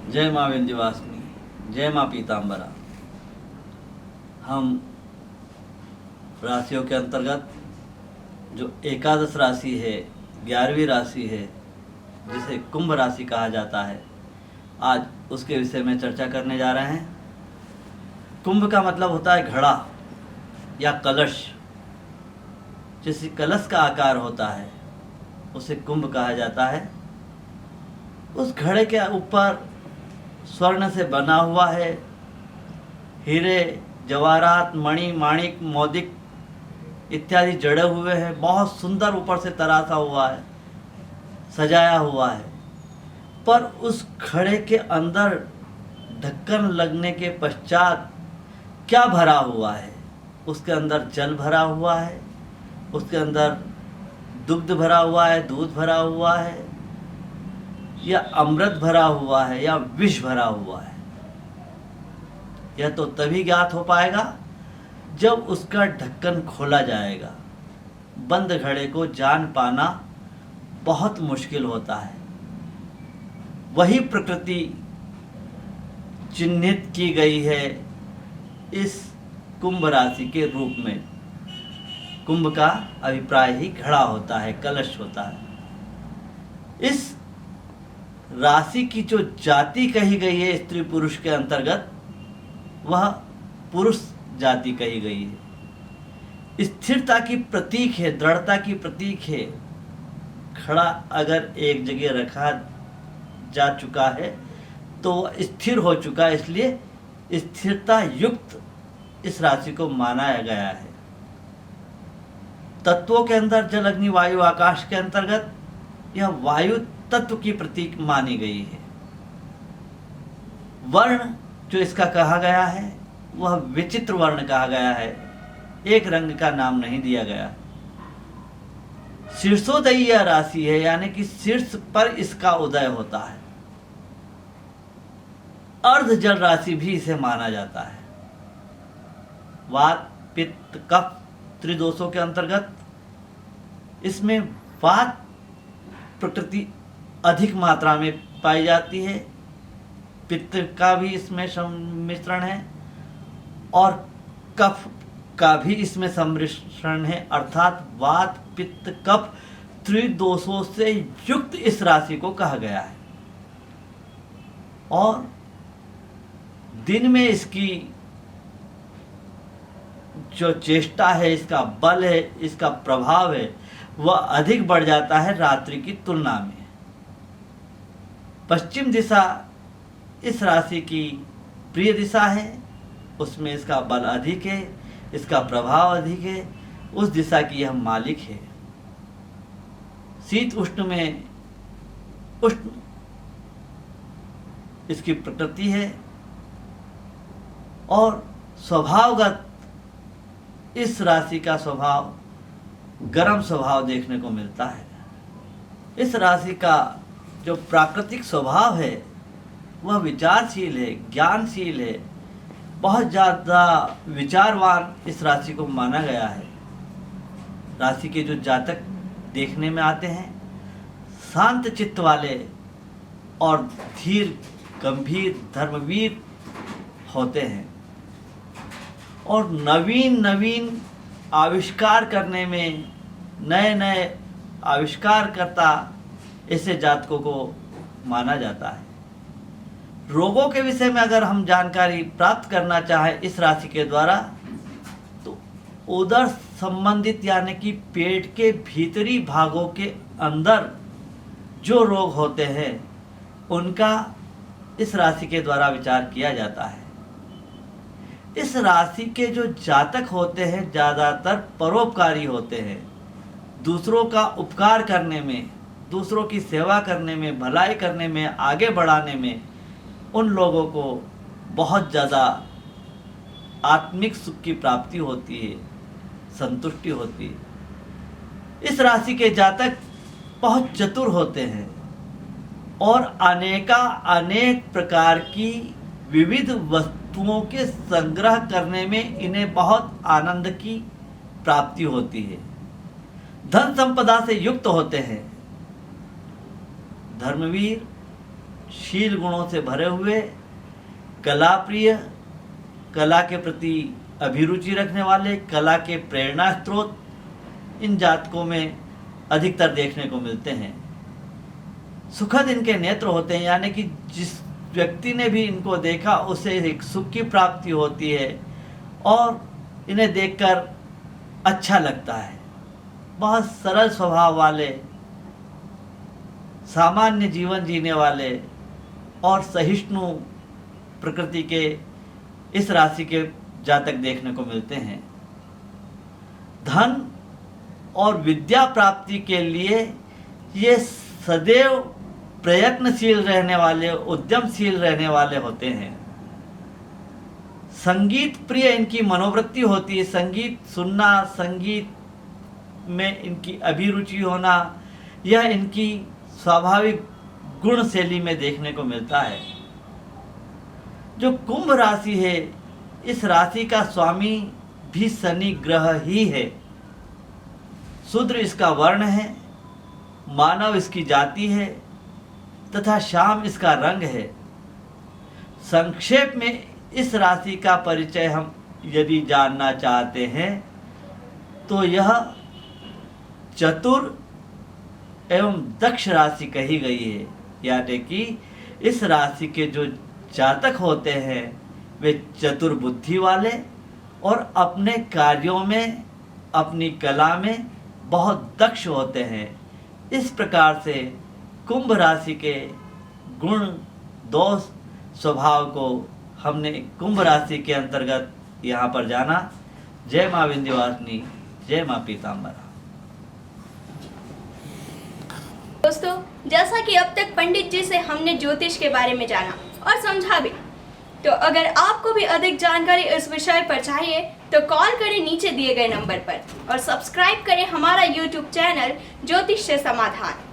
जय माँ विंध्यवासिनी, जय माँ पीताम्बरा। हम राशियों के अंतर्गत जो एकादश राशि है, 11वीं राशि है, जिसे कुंभ राशि कहा जाता है, आज उसके विषय में चर्चा करने जा रहे हैं। कुंभ का मतलब होता है घड़ा या कलश। जिस कलश का आकार होता है उसे कुंभ कहा जाता है। उस घड़े के ऊपर स्वर्ण से बना हुआ है, हीरे जवाहरात मणि माणिक मोदिक इत्यादि जड़े हुए हैं। बहुत सुंदर ऊपर से तराशा हुआ है, सजाया हुआ है। पर उस घड़े के अंदर ढक्कन लगने के पश्चात क्या भरा हुआ है? उसके अंदर जल भरा हुआ है, उसके अंदर दुग्ध भरा हुआ है, दूध भरा हुआ है, या अमृत भरा हुआ है, या विष भरा हुआ है। यह तो तभी ज्ञात हो पाएगा जब उसका ढक्कन खोला जाएगा। बंद घड़े को जान पाना बहुत मुश्किल होता है। वही प्रकृति चिन्हित की गई है इस कुंभ राशि के रूप में। कुंभ का अभिप्राय ही घड़ा होता है, कलश होता है। इस राशि की जो जाति कही गई है स्त्री पुरुष के अंतर्गत, वह पुरुष जाति कही गई है। स्थिरता की प्रतीक है, दृढ़ता की प्रतीक है। खड़ा अगर एक जगह रखा जा चुका है तो स्थिर हो चुका है, इसलिए स्थिरता युक्त इस राशि को माना गया है। तत्वों के अंदर जल अग्नि वायु आकाश के अंतर्गत यह वायु तत्व की प्रतीक मानी गई है। वर्ण जो इसका कहा गया है वह विचित्र वर्ण कहा गया है, एक रंग का नाम नहीं दिया गया। शीर्षोदयी राशि है, यानी कि शीर्ष पर इसका उदय होता है। अर्ध जल राशि भी इसे माना जाता है। वात पित्त कफ त्रिदोषों के अंतर्गत इसमें वात प्रकृति अधिक मात्रा में पाई जाती है, पित्त का भी इसमें सम्मिश्रण है और कफ का भी इसमें सम्मिश्रण है। अर्थात वात पित्त कफ त्रिदोषों से युक्त इस राशि को कहा गया है। और दिन में इसकी जो चेष्टा है, इसका बल है, इसका प्रभाव है, वह अधिक बढ़ जाता है रात्रि की तुलना में। पश्चिम दिशा इस राशि की प्रिय दिशा है, उसमें इसका बल अधिक है, इसका प्रभाव अधिक है, उस दिशा की यह मालिक है। शीत उष्ण में उष्ण इसकी प्रकृति है और स्वभावगत इस राशि का स्वभाव गर्म स्वभाव देखने को मिलता है। इस राशि का जो प्राकृतिक स्वभाव है वह विचारशील है, ज्ञानशील है, बहुत ज़्यादा विचारवान इस राशि को माना गया है। राशि के जो जातक देखने में आते हैं शांत चित्त वाले और धीर गंभीर धर्मवीर होते हैं और नवीन आविष्कार करने में नए नए आविष्कारकर्ता ऐसे जातकों को माना जाता है। रोगों के विषय में अगर हम जानकारी प्राप्त करना चाहें इस राशि के द्वारा, तो उदर संबंधित यानी कि पेट के भीतरी भागों के अंदर जो रोग होते हैं उनका इस राशि के द्वारा विचार किया जाता है। इस राशि के जो जातक होते हैं ज़्यादातर परोपकारी होते हैं। दूसरों का उपकार करने में, दूसरों की सेवा करने में, भलाई करने में, आगे बढ़ाने में उन लोगों को बहुत ज़्यादा आत्मिक सुख की प्राप्ति होती है, संतुष्टि होती है। इस राशि के जातक बहुत चतुर होते हैं और अनेक प्रकार की विविध वस्तुओं के संग्रह करने में इन्हें बहुत आनंद की प्राप्ति होती है। धन संपदा से युक्त होते हैं। धर्मवीर शील गुणों से भरे हुए, कला प्रिय, कला के प्रति अभिरुचि रखने वाले, कला के प्रेरणा स्रोत इन जातकों में अधिकतर देखने को मिलते हैं। सुखद इनके नेत्र होते हैं, यानी कि जिस व्यक्ति ने भी इनको देखा उसे एक सुख की प्राप्ति होती है और इन्हें देखकर अच्छा लगता है। बहुत सरल स्वभाव वाले, सामान्य जीवन जीने वाले और सहिष्णु प्रकृति के इस राशि के जातक देखने को मिलते हैं। धन और विद्या प्राप्ति के लिए ये सदैव प्रयत्नशील रहने वाले, उद्यमशील रहने वाले होते हैं। संगीत प्रिय इनकी मनोवृत्ति होती है। संगीत सुनना, संगीत में इनकी अभिरुचि होना, यह इनकी स्वाभाविक गुण शैली में देखने को मिलता है। जो कुंभ राशि है, इस राशि का स्वामी भी शनि ग्रह ही है। शूद्र इसका वर्ण है, मानव इसकी जाति है तथा श्याम इसका रंग है। संक्षेप में इस राशि का परिचय हम यदि जानना चाहते हैं तो यह चतुर एवं दक्ष राशि कही गई है। यानी कि इस राशि के जो जातक होते हैं वे चतुर बुद्धि वाले और अपने कार्यों में, अपनी कला में बहुत दक्ष होते हैं। इस प्रकार से कुंभ राशि के गुण, दोष, स्वभाव को हमने कुंभ राशि के अंतर्गत यहाँ पर जाना। जय माँ विंध्यवासिनी, जय माँ पीताम्बरा। दोस्तों, जैसा कि अब तक पंडित जी से हमने ज्योतिष के बारे में जाना और समझा भी, तो अगर आपको भी अधिक जानकारी इस विषय पर चाहिए तो कॉल करें नीचे दिए गए नंबर पर और सब्सक्राइब करें हमारा YouTube चैनल ज्योतिष से समाधान।